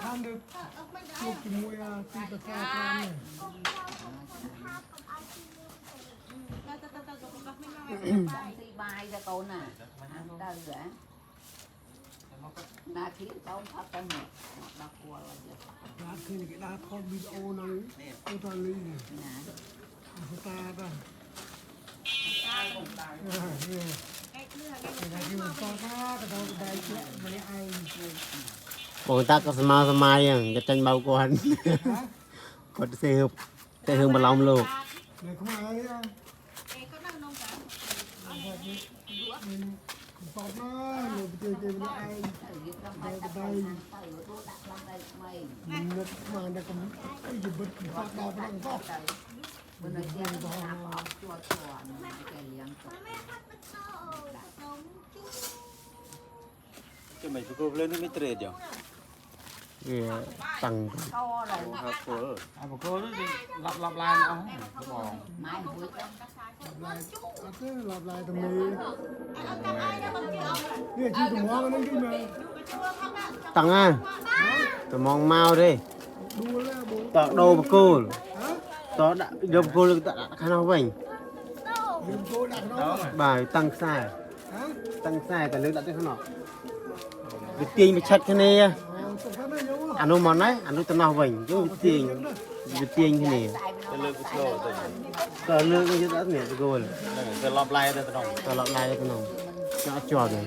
tham được một cái mũi từ từ xa tham này ទីបាយទៅកូនណាទៅហ៎ណាគៀកោនផាត់ទៅមកដល់គួរហើយ đã khi cái đá thon video này ô tô ly này ណា người ta đó cái gì mà to quá cái đầu cái đây chuyện mà lấy ai បងតាក៏ស្មើសម័យហ្នឹងគេចាញ់បោកគាត់គាត់សេហឹបតែហឹងបន្លំលោក này không ai ấy đâu mình to quá rồi chơi chơi với ai ទៅយើងដល់បាយទៅទៅដួលដាក់ឡើងដៃថ្មី mình ngất mà nó cũng cái gì bật cái phát đau nó cũng có បើនៅជាទៅថាបោកជួតជួនគេលៀងទៅ chứ mày phải cô lên nó mới trệt rồi វាតាំង កឡើយ hợp cô à một cô đó lặp lại ông bòn ម៉ែមួយទៅ lặp lại tầm mì này chỉ tầm hoa nó cái mà តាំងណាតមងមកទេ đua là bố តដោបកូល hả តដាក់យកបកូលដាក់ខាងនោះវិញ đừng cô đặt nó បាទតាំងខ្សែ hả តាំងខ្សែតែលើកដាក់ទៅខាងនោះវាទាញវាឆិតគ្នា tổng phát này nhớ អានោះមកណាអានោះទៅនោះវិញយកវាទាញវាទាញគ្នា cái lưỡi cái slow rồi តលើកយកដាក់នេះបកូល cái lọp lại rồi tao តឡប់ឡាយទៅនោះចាក់ជាប់ទេ